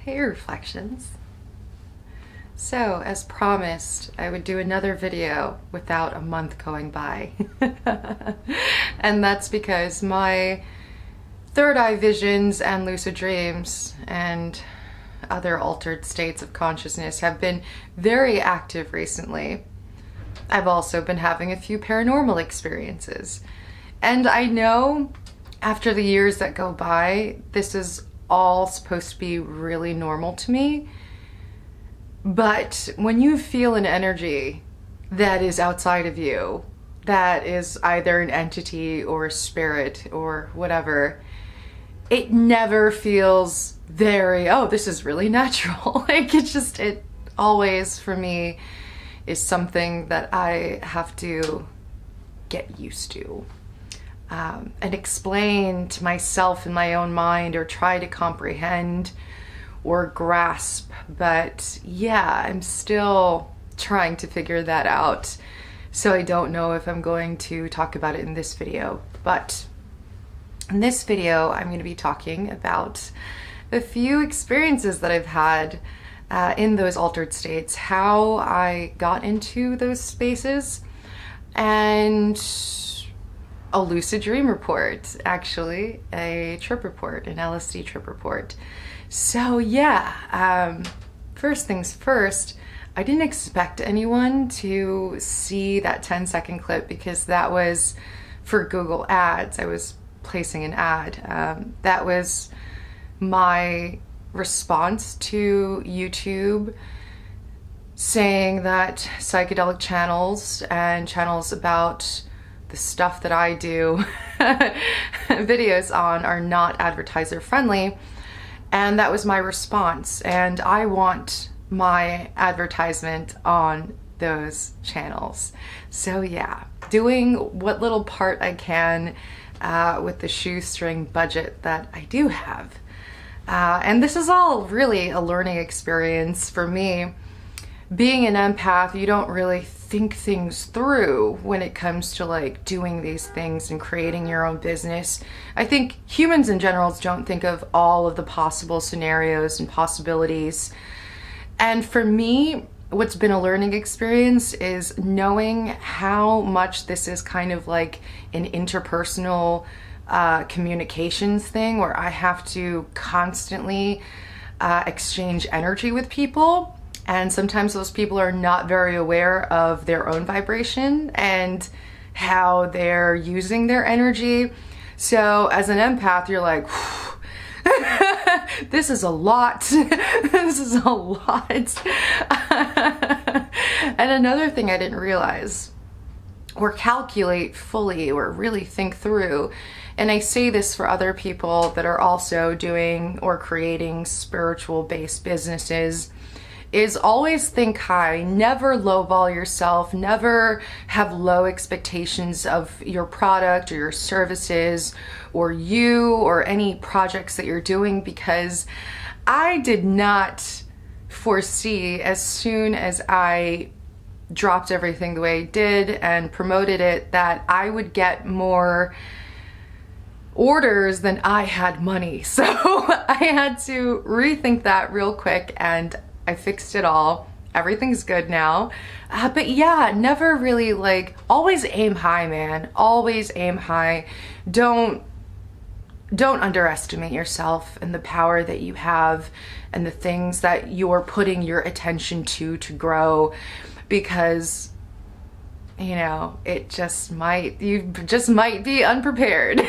Hey Reflections. So, as promised, I would do another video without a month going by. And that's because my third eye visions and lucid dreams and other altered states of consciousness have been very active recently. I've also been having a few paranormal experiences. And I know after the years that go by, this is all supposed to be really normal to me. But when you feel an energy that is outside of you, that is either an entity or a spirit or whatever, it never feels very, oh, this is really natural. Like it always, for me, is something that I have to get used to. And explain to myself in my own mind or try to comprehend or grasp. But yeah, I'm still trying to figure that out. So I don't know if I'm going to talk about it in this video. But in this video, I'm going to be talking about a few experiences that I've had in those altered states, how I got into those spaces, and a lucid dream report, actually, a trip report, an LSD trip report. So yeah, first things first, I didn't expect anyone to see that 10-second clip because that was for Google Ads. I was placing an ad. That was my response to YouTube saying that psychedelic channels and channels about the stuff that I do videos on are not advertiser friendly, and that was my response, and I want my advertisement on those channels. So yeah, doing what little part I can with the shoestring budget that I do have. And this is all really a learning experience for me. Being an empath, you don't really think things through when it comes to like doing these things and creating your own business. I think humans in general don't think of all of the possible scenarios and possibilities. And for me, what's been a learning experience is knowing how much this is kind of like an interpersonal communications thing where I have to constantly exchange energy with people. And sometimes those people are not very aware of their own vibration and how they're using their energy. So as an empath, you're like, this is a lot. This is a lot. And another thing I didn't realize or calculate fully or really think through, and I say this for other people that are also doing or creating spiritual-based businesses, is always think high, never lowball yourself, never have low expectations of your product or your services or you or any projects that you're doing, because I did not foresee as soon as I dropped everything the way I did and promoted it that I would get more orders than I had money. So I had to rethink that real quick, and I fixed it all. Everything's good now. But yeah, never really like, always aim high, man. Always aim high. Don't underestimate yourself and the power that you have and the things that you're putting your attention to grow, because you know, you just might be unprepared.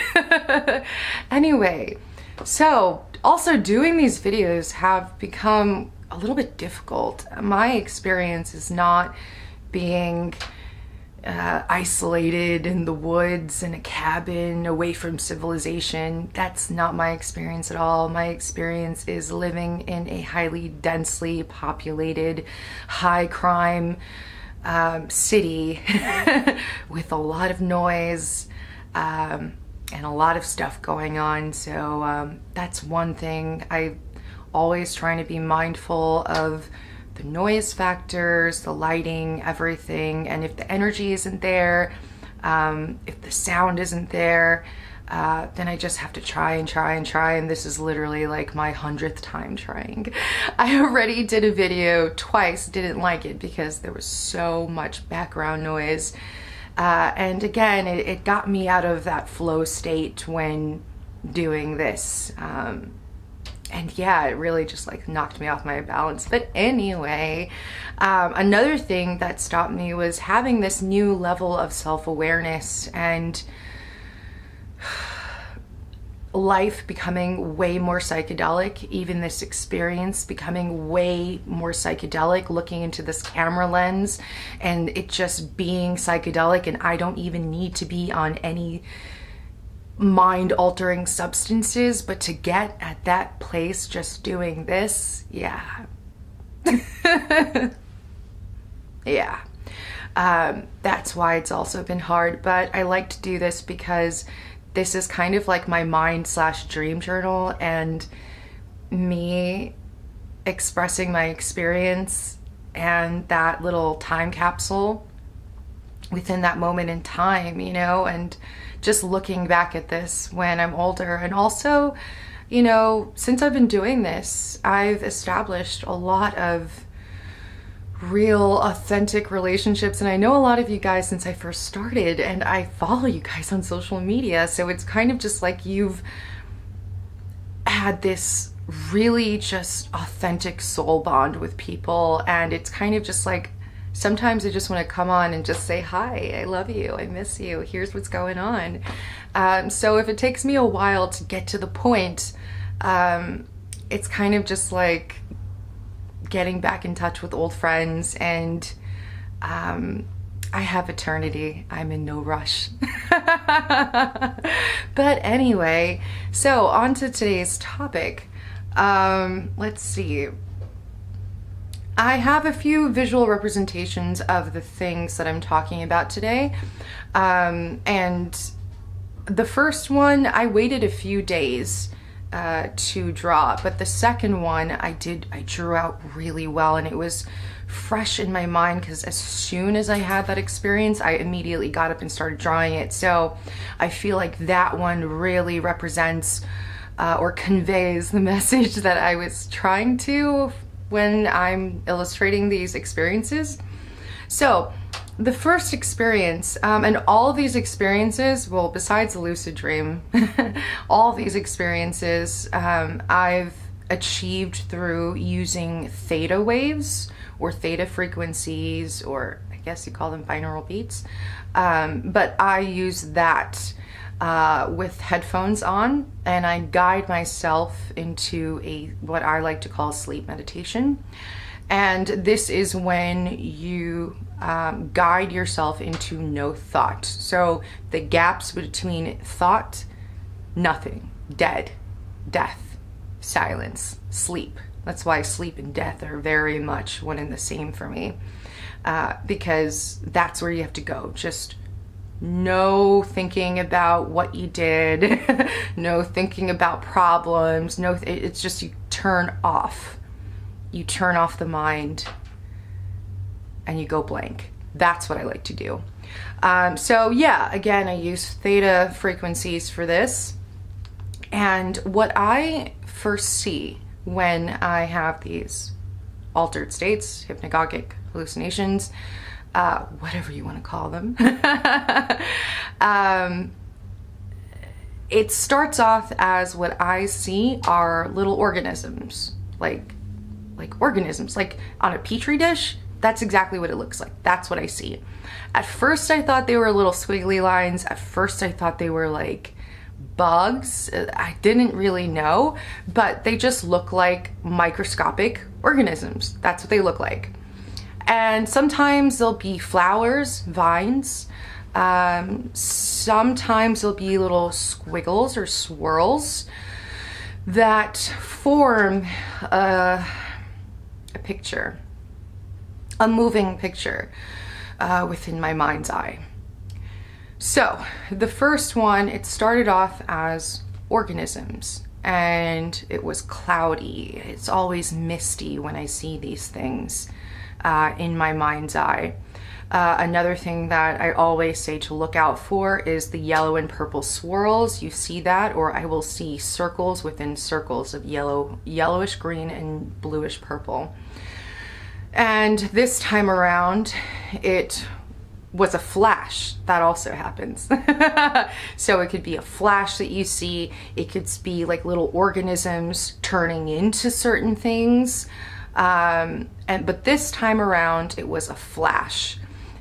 Anyway, so also doing these videos have become a little bit difficult. My experience is not being isolated in the woods in a cabin away from civilization. That's not my experience at all. My experience is living in a highly densely populated, high crime city with a lot of noise and a lot of stuff going on. So that's one thing. I always trying to be mindful of the noise factors, the lighting, everything. And if the energy isn't there, if the sound isn't there, then I just have to try and try and try, and this is literally like my 100th time trying. I already did a video twice, didn't like it because there was so much background noise. And again, it got me out of that flow state when doing this. And yeah, it really just like knocked me off my balance. But anyway, another thing that stopped me was having this new level of self-awareness and life becoming way more psychedelic, even this experience becoming way more psychedelic, looking into this camera lens and it just being psychedelic, and I don't even need to be on any mind-altering substances, but to get at that place just doing this, yeah. Yeah. That's why it's also been hard, but I like to do this because this is kind of like my mind/dream journal, and me expressing my experience and that little time capsule within that moment in time, you know, and just looking back at this when I'm older. And also, you know, since I've been doing this, I've established a lot of real authentic relationships, and I know a lot of you guys since I first started, and I follow you guys on social media, so it's kind of just like you've had this really just authentic soul bond with people, and it's kind of just like sometimes I just want to come on and just say hi, I love you, I miss you, here's what's going on. So if it takes me a while to get to the point, it's kind of just like getting back in touch with old friends, and I have eternity. I'm in no rush. But anyway, so on to today's topic. Let's see. I have a few visual representations of the things that I'm talking about today. And the first one, I waited a few days to draw, but the second one I drew out really well, and it was fresh in my mind because as soon as I had that experience, I immediately got up and started drawing it. So I feel like that one really represents or conveys the message that I was trying to when I'm illustrating these experiences. So the first experience, and all of these experiences, well, besides the lucid dream, all of these experiences I've achieved through using theta waves or theta frequencies, or I guess you call them binaural beats. But I use that with headphones on, and I guide myself into what I like to call sleep meditation. And this is when you guide yourself into no thought. So the gaps between thought, nothing, dead, death, silence, sleep. That's why sleep and death are very much one and the same for me, because that's where you have to go. Just no thinking about what you did, no thinking about problems, it's just you turn off. You turn off the mind and you go blank. That's what I like to do. So yeah, again, I use theta frequencies for this. And what I first see when I have these altered states, hypnagogic hallucinations, whatever you want to call them, it starts off as what I see are little organisms, like organisms, like on a petri dish. That's exactly what it looks like. That's what I see. At first I thought they were little squiggly lines. At first I thought they were like bugs. I didn't really know, but they just look like microscopic organisms. That's what they look like. And sometimes there'll be flowers, vines. Sometimes there'll be little squiggles or swirls that form a picture, a moving picture within my mind's eye. So the first one, it started off as organisms, and it was cloudy. It's always misty when I see these things in my mind's eye. Another thing that I always say to look out for is the yellow and purple swirls. You see that, or I will see circles within circles of yellowish green and bluish purple. And this time around, it was a flash. That also happens. So it could be a flash that you see. It could be like little organisms turning into certain things. But this time around, it was a flash.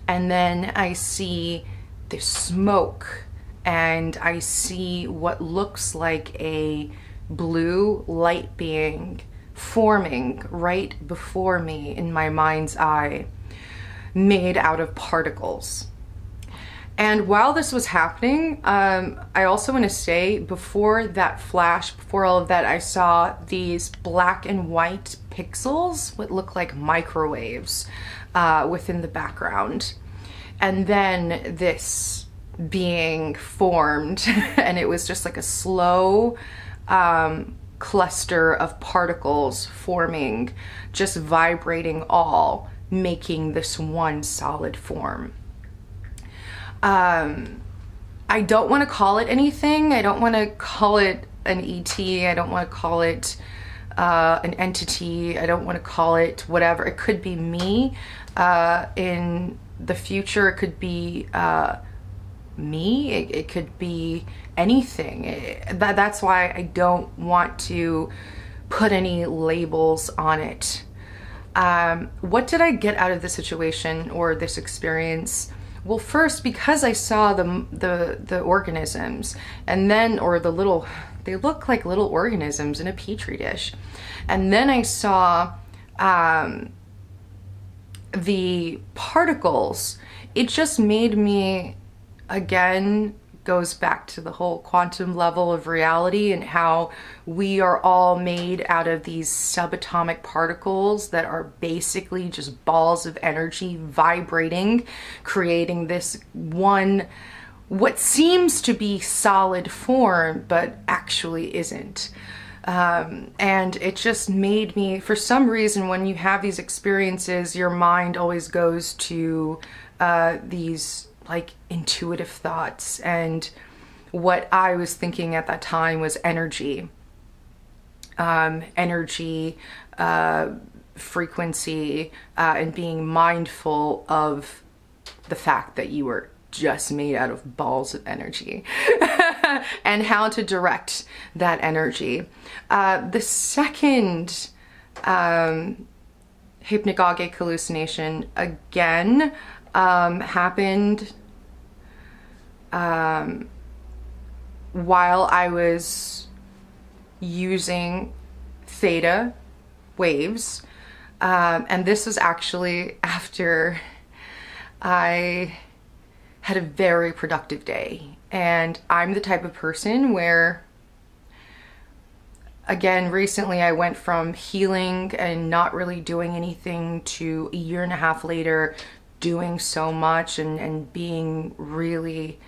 And then I see the smoke, and I see what looks like a blue light being forming right before me in my mind's eye, made out of particles. And while this was happening, I also want to say, before that flash, before all of that, I saw these black and white pixels, what look like microwaves, within the background. And then this being formed, and it was just like a slow cluster of particles forming, just vibrating all, making this one solid form. I don't want to call it anything. I don't want to call it an ET. I don't want to call it an entity. I don't want to call it whatever. It could be me. In the future, it could be me. It could be anything. That's why I don't want to put any labels on it. What did I get out of the situation or this experience? Well, first, because I saw the organisms, and then, or the little, they look like little organisms in a petri dish. And then I saw the particles. It just made me, again, goes back to the whole quantum level of reality and how we are all made out of these subatomic particles that are basically just balls of energy vibrating, creating this one, what seems to be solid form, but actually isn't. And it just made me, for some reason, when you have these experiences, your mind always goes to these like intuitive thoughts, and what I was thinking at that time was energy, frequency, and being mindful of the fact that you were just made out of balls of energy and how to direct that energy. The second hypnagogic hallucination, again, happened while I was using theta waves, and this was actually after I had a very productive day. And I'm the type of person where, again, recently I went from healing and not really doing anything to a year and a half later doing so much and being really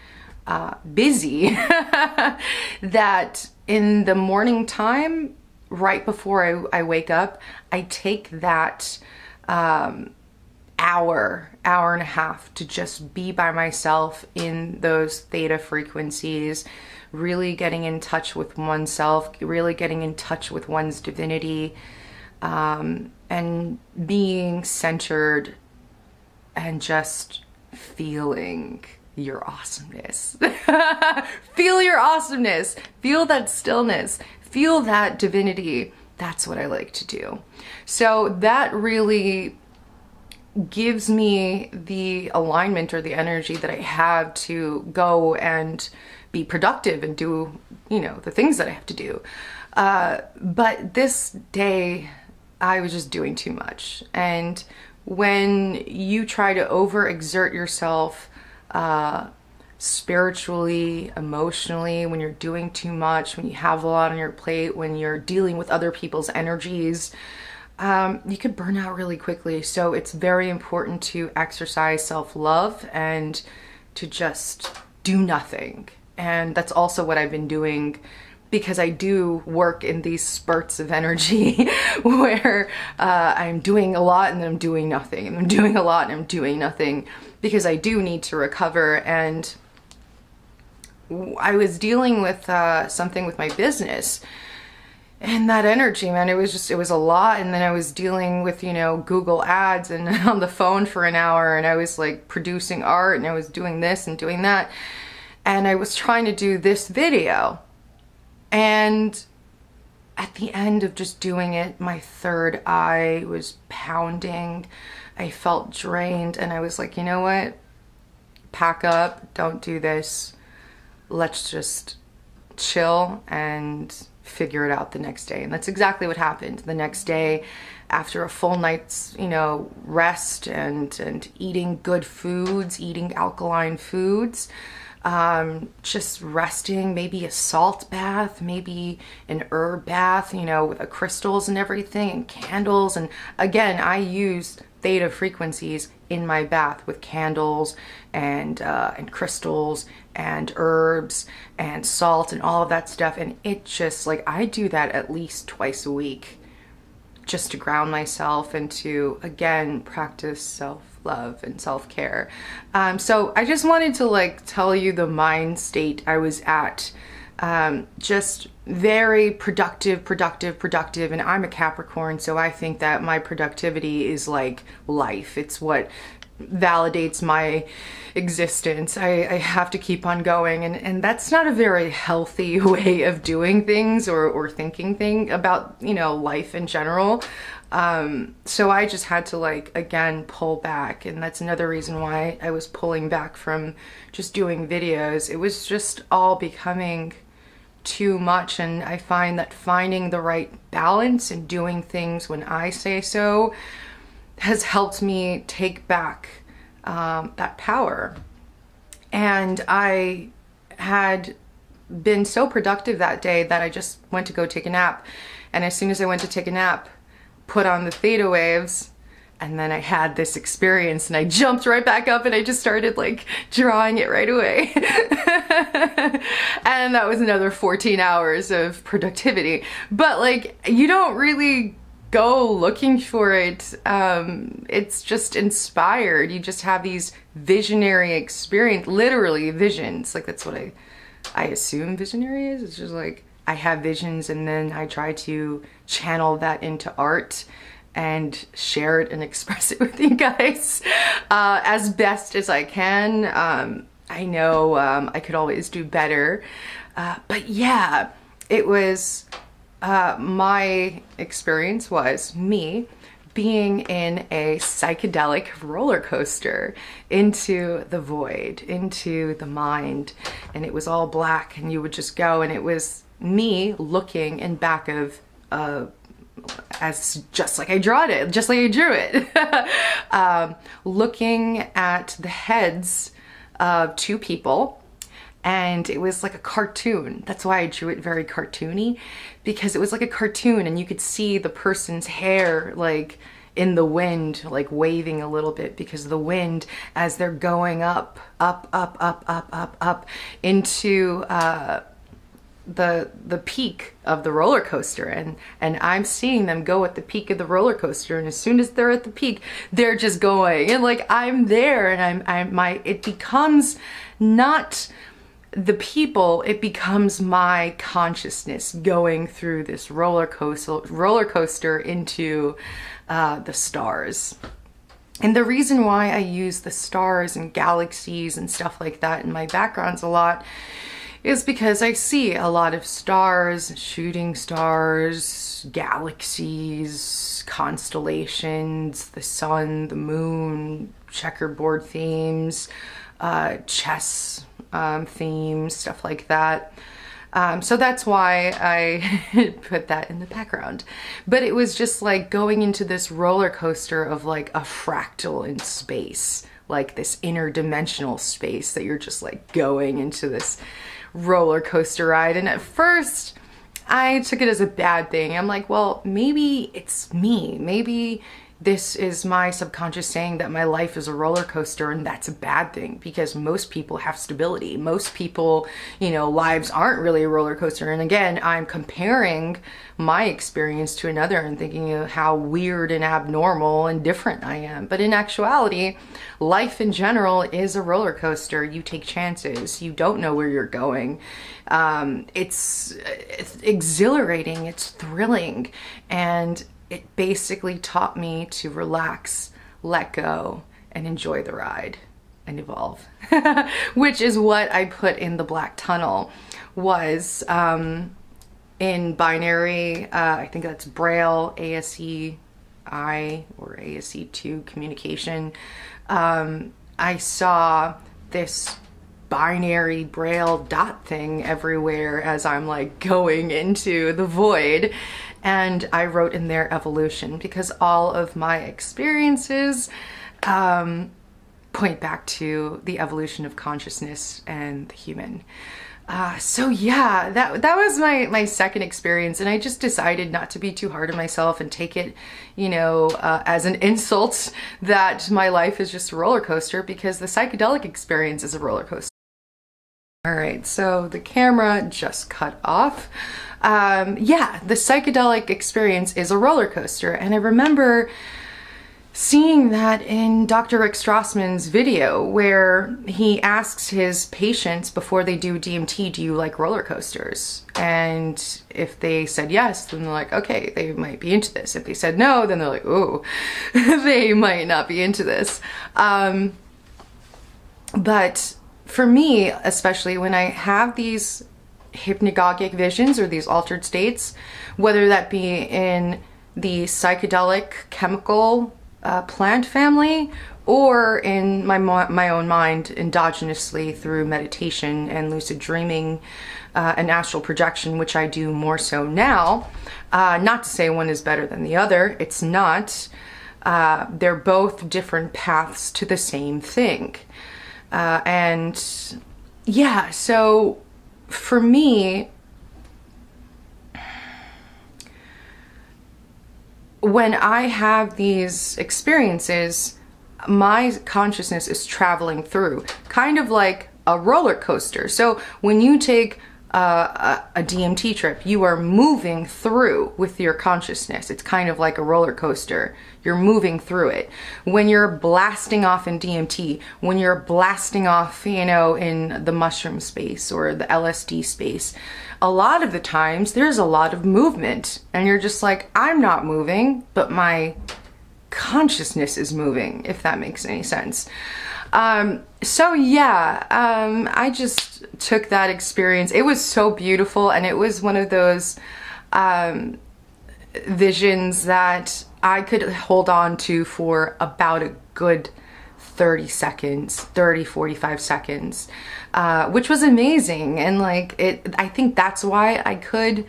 busy that in the morning time, right before I wake up, I take that hour and a half to just be by myself in those theta frequencies, really getting in touch with oneself, really getting in touch with one's divinity, and being centered and just feeling your awesomeness. Feel your awesomeness. Feel that stillness. Feel that divinity. That's what I like to do. So that really gives me the alignment or the energy that I have to go and be productive and do, you know, the things that I have to do. But this day, I was just doing too much. And when you try to overexert yourself spiritually, emotionally, when you're doing too much, when you have a lot on your plate, when you're dealing with other people's energies, you could burn out really quickly. So it's very important to exercise self-love and to just do nothing. And that's also what I've been doing because I do work in these spurts of energy where I'm doing a lot and then I'm doing nothing, and I'm doing a lot and I'm doing nothing, because I do need to recover. And I was dealing with something with my business, and that energy, man, it was a lot. And then I was dealing with, you know, Google ads and on the phone for an hour, and I was like producing art, and I was doing this and doing that, and I was trying to do this video. And at the end of just doing it, my third eye was pounding. I felt drained, and I was like, you know what? Pack up, don't do this. Let's just chill and figure it out the next day. And that's exactly what happened. The next day, after a full night's, you know, rest and eating good foods, eating alkaline foods, just resting, maybe a salt bath, maybe an herb bath, you know, with the crystals and everything, and candles. And again, I use theta frequencies in my bath with candles and crystals and herbs and salt and all of that stuff. And it just, like, I do that at least twice a week just to ground myself and to, again, practice self-love and self-care. So I just wanted to, like, tell you the mind state I was at. Just very productive, and I'm a Capricorn, so I think that my productivity is like life. It's what validates my existence. I have to keep on going, and that's not a very healthy way of doing things or thinking about, you know, life in general. So I just had to, like, again, pull back, and that's another reason why I was pulling back from just doing videos. It was just all becoming too much, and I find that finding the right balance and doing things when I say so has helped me take back that power. And I had been so productive that day that I just went to go take a nap, and as soon as I went to take a nap, put on the theta waves, and then I had this experience, and I jumped right back up, and I just started, like, drawing it right away. And that was another 14 hours of productivity. But, like, you don't really go looking for it. It's just inspired. You just have these visionary experience, literally visions. Like, that's what I assume visionary is. It's just like, I have visions, and then I try to channel that into art and share it and express it with you guys as best as I can. I know I could always do better, but yeah, it was, my experience was me being in a psychedelic roller coaster into the void, into the mind, and it was all black, and you would just go, and it was me looking in back of as just like I drew it, looking at the heads of two people, and it was like a cartoon. That's why I drew it very cartoony, because it was like a cartoon, and you could see the person's hair, like, in the wind, like waving a little bit, because the wind, as they're going up into the peak of the roller coaster, and I'm seeing them go at the peak of the roller coaster, and as soon as they're at the peak, they're just going, and, like, I'm there, and it becomes not the people, it becomes my consciousness going through this roller coaster into the stars. And the reason why I use the stars and galaxies and stuff like that in my backgrounds a lot is because I see a lot of stars, shooting stars, galaxies, constellations, the sun, the moon, checkerboard themes, chess themes, stuff like that. So that's why I put that in the background. But it was just like going into this roller coaster of, like, a fractal in space, like this interdimensional space that you're just, like, going into this roller coaster ride. And at first I took it as a bad thing. I'm like, well, maybe it's me. Maybe this is my subconscious saying that my life is a roller coaster, and that's a bad thing because most people have stability. Most people, you know, lives aren't really a roller coaster. And again, I'm comparing my experience to another and thinking of how weird and abnormal and different I am. But in actuality, life in general is a roller coaster. You take chances. You don't know where you're going. It's exhilarating. It's thrilling. And it basically taught me to relax, let go, and enjoy the ride and evolve, which is what I put in the black tunnel. Was in binary, I think that's Braille, ASCII or ASC2 communication. I saw this binary Braille dot thing everywhere as I'm like going into the void. And I wrote in there evolution because all of my experiences point back to the evolution of consciousness and the human. So yeah, that was my second experience, and I just decided not to be too hard on myself and take it, you know, as an insult that my life is just a roller coaster, because the psychedelic experience is a roller coaster. All right, so the camera just cut off. Yeah, the psychedelic experience is a roller coaster, and I remember seeing that in Dr. Rick Strassman's video where he asks his patients before they do DMT, do you like roller coasters? And if they said yes, then they're like, okay, they might be into this. If they said no, then they're like, ooh, they might not be into this. But for me, especially when I have these hypnagogic visions or these altered states, whether that be in the psychedelic chemical plant family or in my own mind endogenously through meditation and lucid dreaming and astral projection, which I do more so now. Not to say one is better than the other, it's not. They're both different paths to the same thing. And yeah, so for me, when I have these experiences, my consciousness is traveling through, kind of like a roller coaster. So when you take a DMT trip, you are moving through with your consciousness. It's kind of like a roller coaster. You're moving through it. When you're blasting off in DMT, when you're blasting off, you know, in the mushroom space or the LSD space, a lot of the times there's a lot of movement and you're just like, I'm not moving, but my consciousness is moving, if that makes any sense. So yeah, I just took that experience. It was so beautiful, and it was one of those visions that I could hold on to for about a good 30 seconds, 30, 45 seconds, which was amazing. And like I think that's why I could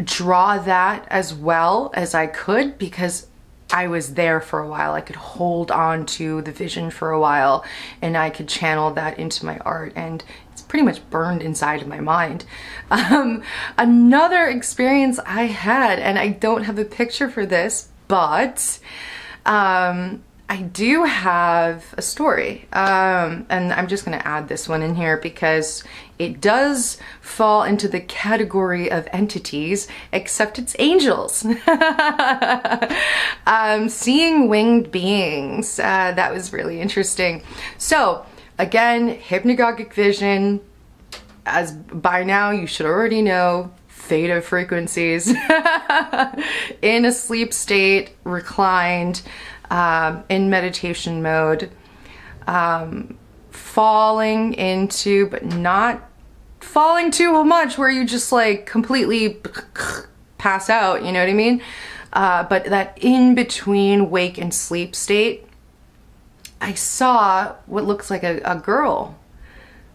draw that as well as I could, because I was there for a while. I could hold on to the vision for a while, and I could channel that into my art, and it's pretty much burned inside of my mind. Another experience I had, and I don't have a picture for this, but I do have a story, and I'm just going to add this one in here because it does fall into the category of entities, except it's angels. Seeing winged beings, that was really interesting. So again, hypnagogic vision, as by now you should already know, theta frequencies, in a sleep state, reclined, in meditation mode, falling into, but not falling too much where you just like completely pass out, you know what I mean? But that in between wake and sleep state, I saw what looks like a girl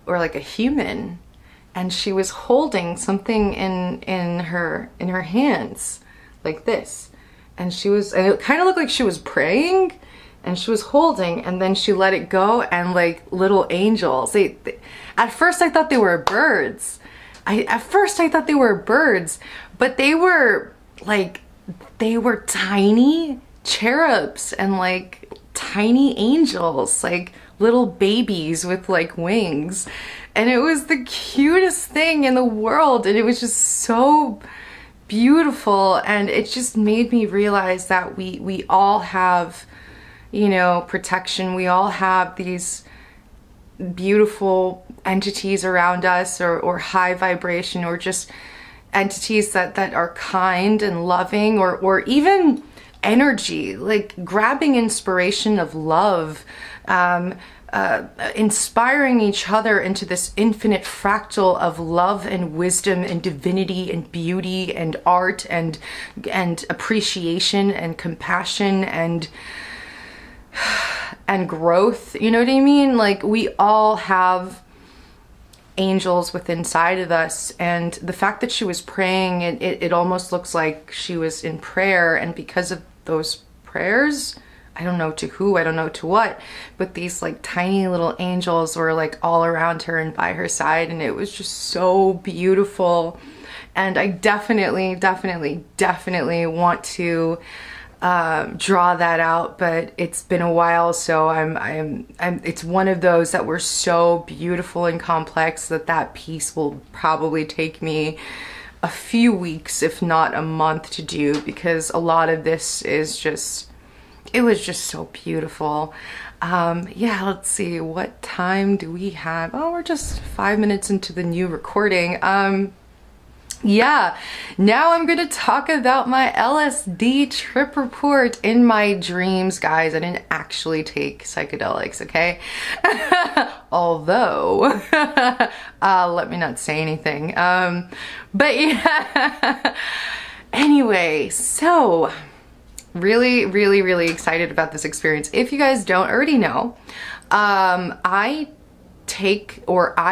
or like a human, and she was holding something in her hands like this. And it kind of looked like she was praying, and she was holding, and then she let it go, and like little angels. At first I thought they were birds. At first I thought they were birds, but they were like they were tiny cherubs and like tiny angels, like little babies with like wings. And it was the cutest thing in the world. And it was just so beautiful. And it just made me realize that we all have, you know, protection. We all have these beautiful entities around us, or high vibration, or just entities that are kind and loving, or even energy, like grabbing inspiration of love, inspiring each other into this infinite fractal of love and wisdom and divinity and beauty and art and appreciation and compassion and growth. You know what I mean? Like, we all have angels within inside of us. And the fact that she was praying, it almost looks like she was in prayer. And because of those prayers, I don't know to who, I don't know to what, but these like tiny little angels were like all around her and by her side, and it was just so beautiful. And I definitely want to draw that out, but it's been a while, so it's one of those that were so beautiful and complex that piece will probably take me a few weeks, if not a month, to do, because a lot of this is just, it was just so beautiful. Yeah, let's see, what time do we have? Oh, we're just 5 minutes into the new recording. Yeah, now I'm gonna talk about my LSD trip report in my dreams, guys. I didn't actually take psychedelics, okay? Although, let me not say anything. But yeah, anyway, so really excited about this experience. If you guys don't already know, I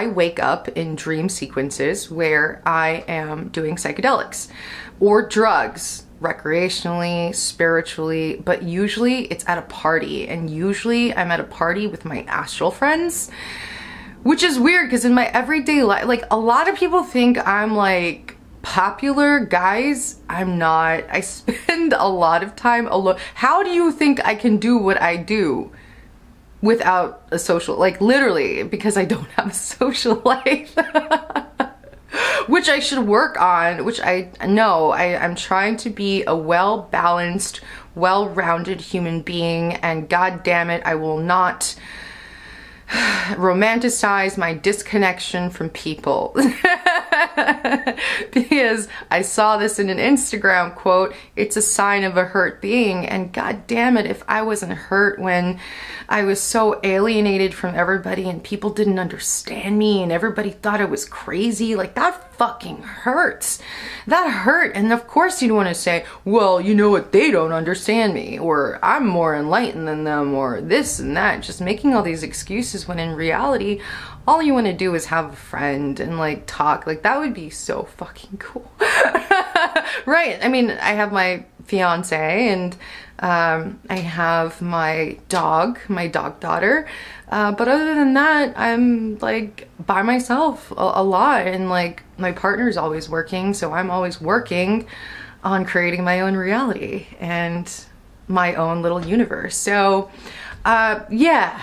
wake up in dream sequences where I am doing psychedelics or drugs, recreationally, spiritually, but usually it's at a party, and usually I'm at a party with my astral friends, which is weird because in my everyday life, like, a lot of people think I'm like popular. Guys, I'm not. I spend a lot of time alone. How do you think I can do what I do without a social, like, literally, because I don't have a social life, which I should work on, which I know I'm trying to be a well-balanced, well-rounded human being, and god damn it, I will not romanticize my disconnection from people. Because I saw this in an Instagram quote, it's a sign of a hurt being, and god damn it, if I wasn't hurt when I was so alienated from everybody and people didn't understand me and everybody thought I was crazy, like, that fucking hurts. That hurt. And of course you don't want to say, well, you know what, they don't understand me, or I'm more enlightened than them, or this and that, just making all these excuses when in reality all you want to do is have a friend and like talk. Like, that would be so fucking cool. Right, I mean, I have my fiance, and I have my dog daughter, but other than that, I'm like by myself a lot, and like my partner's always working, so I'm always working on creating my own reality and my own little universe. So yeah.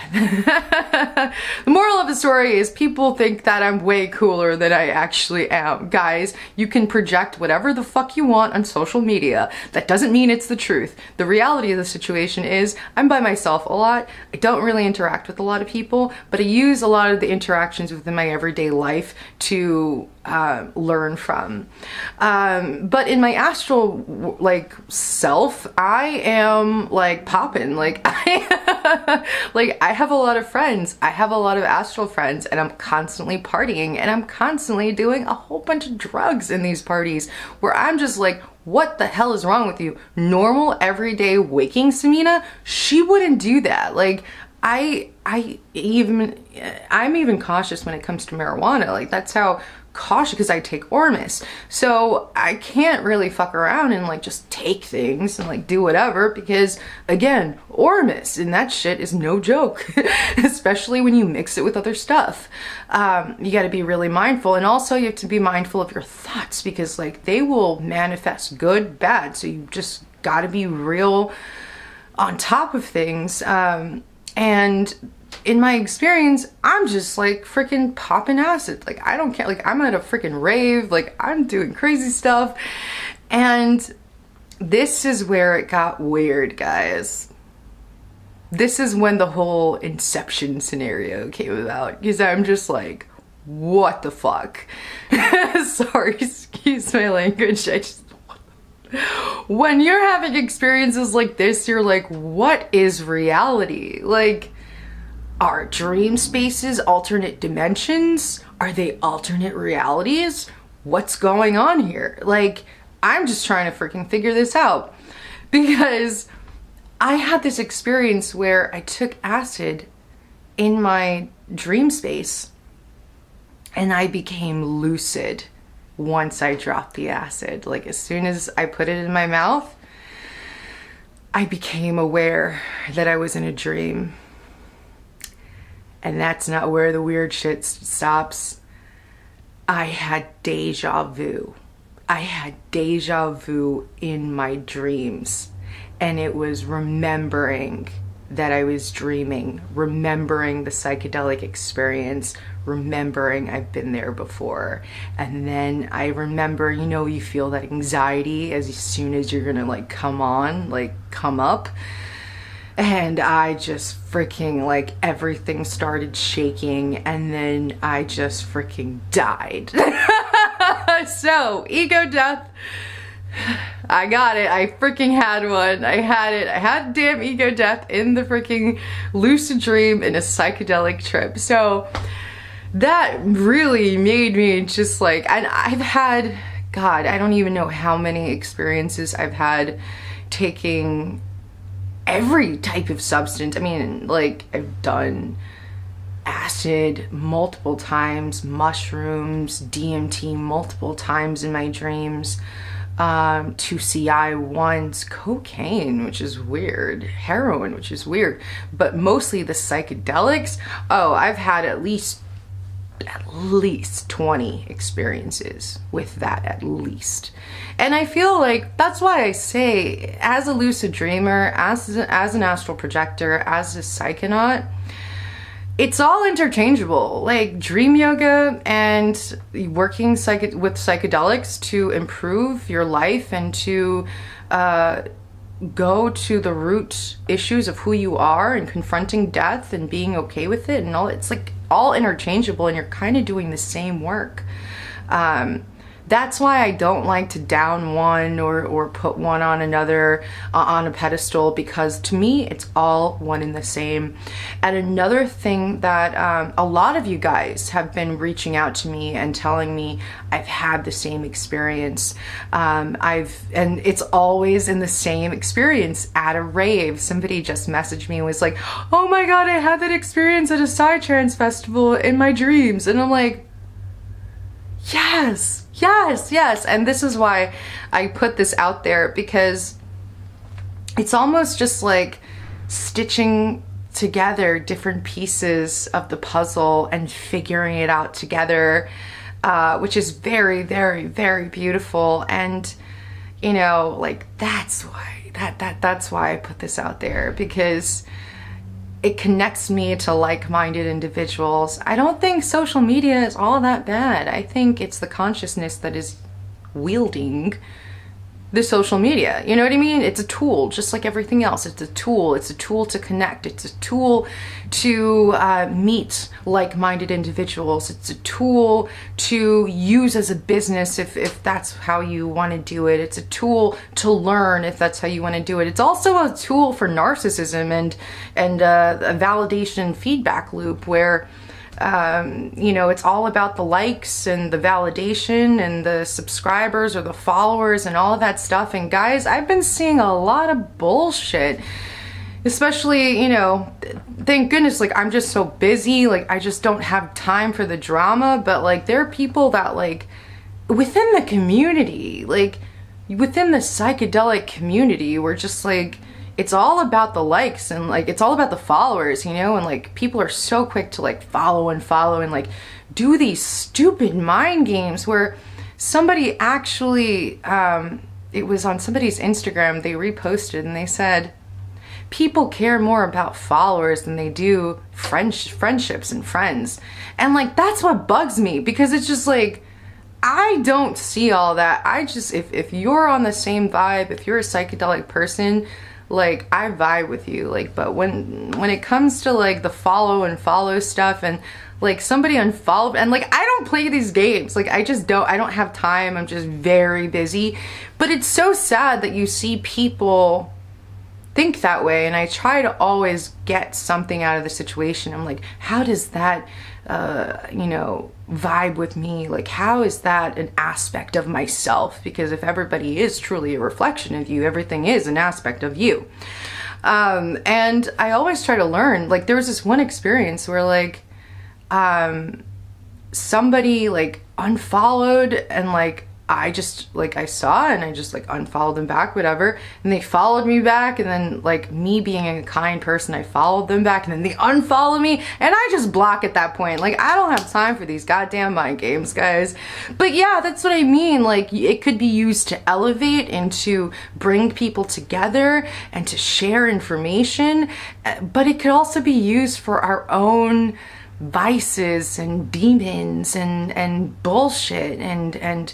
The moral of the story is people think that I'm way cooler than I actually am. Guys, you can project whatever the fuck you want on social media. That doesn't mean it's the truth. The reality of the situation is I'm by myself a lot. I don't really interact with a lot of people, but I use a lot of the interactions within my everyday life to learn from. But in my astral like self, I am like poppin'. Like, I have a lot of friends. I have a lot of astral friends, and I'm constantly partying, and I'm constantly doing a whole bunch of drugs in these parties where I'm just like, what the hell is wrong with you? Normal, everyday, waking Samina, she wouldn't do that. Like, I'm even cautious when it comes to marijuana. Like, that's how cautious, because I take Ormus, so I can't really fuck around and like just take things and like do whatever, because again, Ormus and that shit is no joke. Especially when you mix it with other stuff. You got to be really mindful, and also you have to be mindful of your thoughts, because like they will manifest good, bad, so you just got to be real on top of things. And in my experience, I'm just like freaking popping acid. Like, I don't care. Like, I'm at a freaking rave. Like, I'm doing crazy stuff. And this is where it got weird, guys. This is when the whole Inception scenario came about, because I'm just like, what the fuck? Sorry, excuse my language. When you're having experiences like this, you're like, what is reality? Like, are dream spaces alternate dimensions? Are they alternate realities? What's going on here? Like, I'm just trying to freaking figure this out, because I had this experience where I took acid in my dream space and I became lucid once I dropped the acid. Like, as soon as I put it in my mouth, I became aware that I was in a dream. And that's not where the weird shit stops. I had deja vu. I had deja vu in my dreams. And it was remembering that I was dreaming, remembering the psychedelic experience, remembering I've been there before. And then I remember, you know, you feel that anxiety as soon as you're gonna like come up. And I just freaking, like, everything started shaking, and then I just freaking died. So, ego death. I got it. I freaking had one. I had it. I had damn ego death in the freaking lucid dream in a psychedelic trip. So that really made me just like, and I've had, God, I don't even know how many experiences I've had taking every type of substance. I mean, like, I've done acid multiple times, mushrooms, DMT multiple times in my dreams, 2CI once, cocaine, which is weird, heroin, which is weird, but mostly the psychedelics. Oh, I've had at least 20 experiences with that, at least. And I feel like that's why I say, as a lucid dreamer, as an astral projector, as a psychonaut, it's all interchangeable. Like, dream yoga and working with psychedelics to improve your life and to go to the root issues of who you are and confronting death and being okay with it and all, it's like all interchangeable, and you're kind of doing the same work. That's why I don't like to down one or put one on another on a pedestal, because to me it's all one and the same. And another thing that a lot of you guys have been reaching out to me and telling me I've had the same experience. And it's always in the same experience at a rave. Somebody just messaged me and was like, oh my God, I had that experience at a Psytrance festival in my dreams. And I'm like, yes, yes, yes. And this is why I put this out there, because it's almost just like stitching together different pieces of the puzzle and figuring it out together, which is very, very, very beautiful. And, you know, like, that's why that's why I put this out there, because it connects me to like-minded individuals. I don't think social media is all that bad. I think it's the consciousness that is wielding the social media. You know what I mean? It's a tool, just like everything else. It's a tool. It's a tool to connect. It's a tool to meet like-minded individuals. It's a tool to use as a business if that's how you want to do it. It's a tool to learn if that's how you want to do it. It's also a tool for narcissism and a validation feedback loop where you know, it's all about the likes and the validation and the subscribers or the followers and all of that stuff. And guys, I've been seeing a lot of bullshit, especially, you know, thank goodness, like, I'm just so busy, like, I just don't have time for the drama. But like, there are people that, like, within the community, like within the psychedelic community, we're just like, it's all about the likes and like it's all about the followers, you know, and like people are so quick to like follow and like do these stupid mind games where somebody actually it was on somebody's Instagram, they reposted and they said, people care more about followers than they do friendships and friends. And like, that's what bugs me, because it's just like, I don't see all that. I just, if you're on the same vibe, if you're a psychedelic person, like, I vibe with you. Like, but when it comes to like the follow stuff, and like somebody unfollowed, and like, I don't play these games. Like, I don't have time. I'm just very busy. But it's so sad that you see people think that way, and I try to always get something out of the situation. I'm like, how does that, you know, vibe with me? Like, how is that an aspect of myself? Because if everybody is truly a reflection of you, everything is an aspect of you. And I always try to learn. Like, there was this one experience where like, somebody like unfollowed, and like, I just like, I saw and I just like unfollowed them back, whatever, and they followed me back, and then like, me being a kind person, I followed them back, and then they unfollow me, and I just block at that point. Like, I don't have time for these goddamn mind games, guys. But yeah, that's what I mean. Like, it could be used to elevate and to bring people together and to share information, but it could also be used for our own vices and demons and bullshit and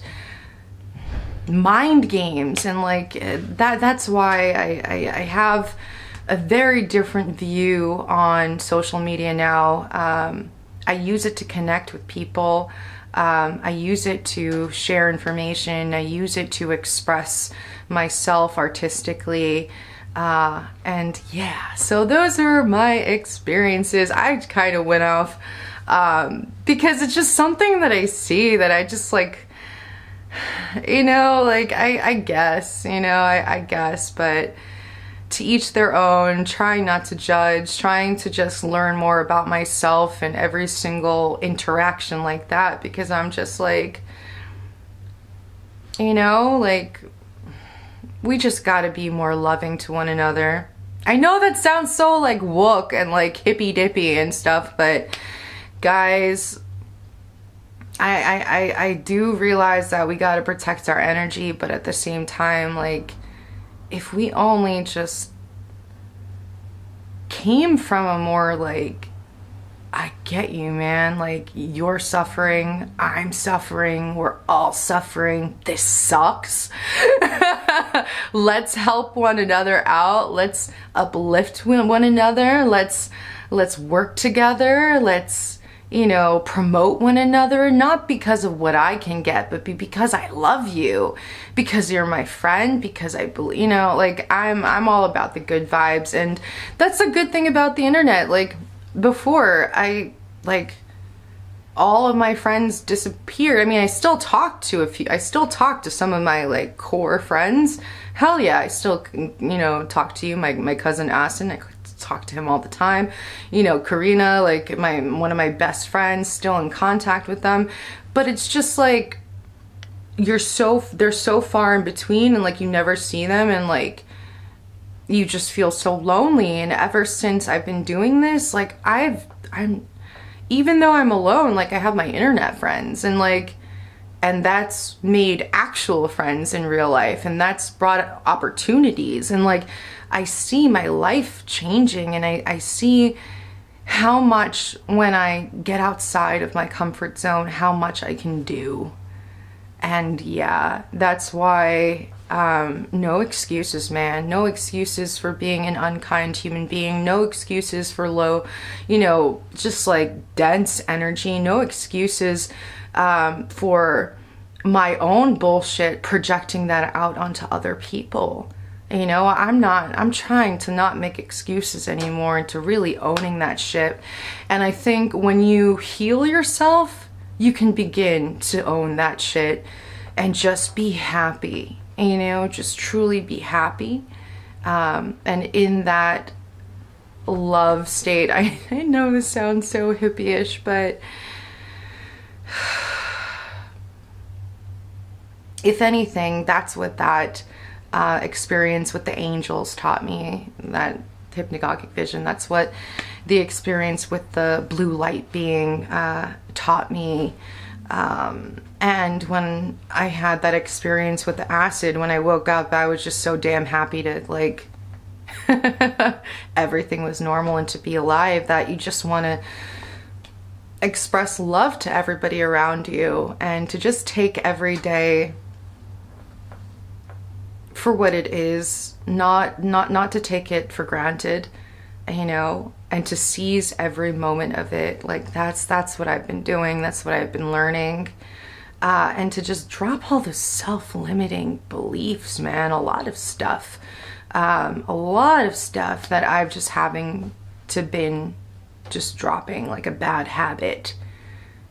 mind games. And like, that's why I have a very different view on social media now. I use it to connect with people. I use it to share information. I use it to express myself artistically. And yeah, so those are my experiences. I kind of went off because it's just something that I see that I just like, you know, like, I guess, you know, I guess, but to each their own, trying not to judge, trying to just learn more about myself in every single interaction like that, because I'm just like, you know, like, we just gotta be more loving to one another. I know that sounds so like wook and like hippy dippy and stuff, but guys, I do realize that we gotta protect our energy, but at the same time, like, if we only just came from a more like, I get you, man, like, you're suffering, I'm suffering, we're all suffering, this sucks. Let's help one another out, let's uplift one another, let's work together, let's, you know, promote one another, not because of what I can get, but because I love you, because you're my friend, because I believe, you know, like, I'm all about the good vibes. And that's a good thing about the internet. Like, before, like, all of my friends disappeared. I mean, I still talk to a few, I still talk to some of my like core friends. Hell yeah, I still, you know, talk to you, my cousin Aston, I talk to him all the time. You know, Karina, like one of my best friends, still in contact with them. But it's just like, they're so far in between, and like, you never see them, and like, you just feel so lonely. And ever since I've been doing this, like, even though I'm alone, like, I have my internet friends, and like, and that's made actual friends in real life, and that's brought opportunities, and like, I see my life changing, and I see how much, when I get outside of my comfort zone, how much I can do. And yeah, that's why, no excuses, man. No excuses for being an unkind human being. No excuses for low, you know, just like dense energy. No excuses for my own bullshit, projecting that out onto other people. You know, I'm trying to not make excuses anymore, and to really owning that shit. And I think when you heal yourself, you can begin to own that shit and just be happy, you know, just truly be happy. And in that love state, I know this sounds so hippie-ish, but if anything, that's what that experience with the angels taught me, that hypnagogic vision. That's what the experience with the blue light being taught me. And when I had that experience with the acid, when I woke up, I was just so damn happy to, like, everything was normal and to be alive, that you just want to express love to everybody around you and to just take every day for what it is, not to take it for granted, you know, and to seize every moment of it. Like, that's what I've been doing, that's what I've been learning. And to just drop all the self-limiting beliefs, man. A lot of stuff that I've just having to been just dropping, like a bad habit,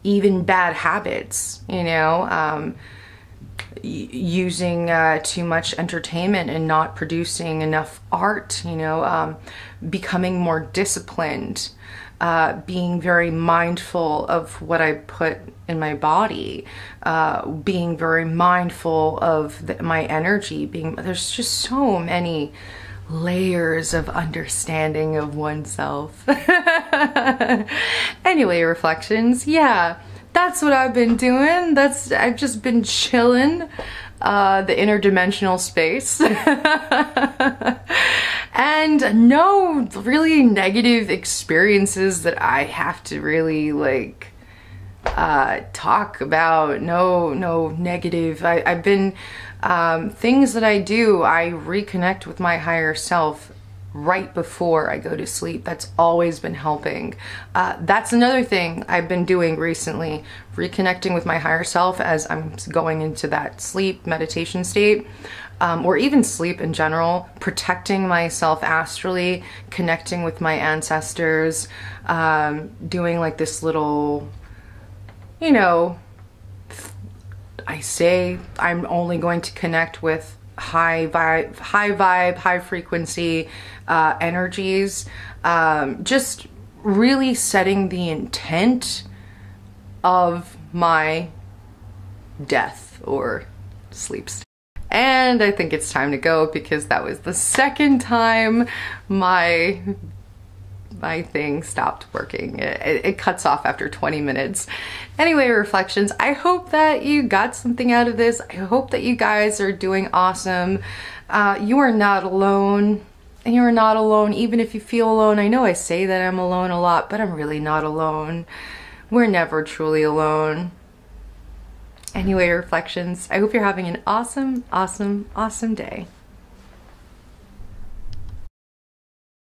even bad habits, you know, using too much entertainment and not producing enough art, you know, becoming more disciplined, being very mindful of what I put in my body, being very mindful of my energy, there's just so many layers of understanding of oneself. Anyway, reflections, yeah, that's what I've been doing. I've just been chilling the interdimensional space. And no really negative experiences that I have to really, like, talk about. No negative. I've been things that I do, I reconnect with my higher self right before I go to sleep. That's always been helping. That's another thing I've been doing recently, reconnecting with my higher self as I'm going into that sleep meditation state, or even sleep in general, protecting myself astrally, connecting with my ancestors, doing like this little, you know, I say I'm only going to connect with high vibe, high frequency energies, just really setting the intent of my death or sleep state. And I think it's time to go, because that was the second time my thing stopped working. It cuts off after 20 minutes. Anyway, reflections, I hope that you got something out of this. I hope that you guys are doing awesome. You are not alone. And you are not alone, even if you feel alone. I know I say that I'm alone a lot, but I'm really not alone. We're never truly alone. Anyway, reflections, I hope you're having an awesome, awesome, awesome day.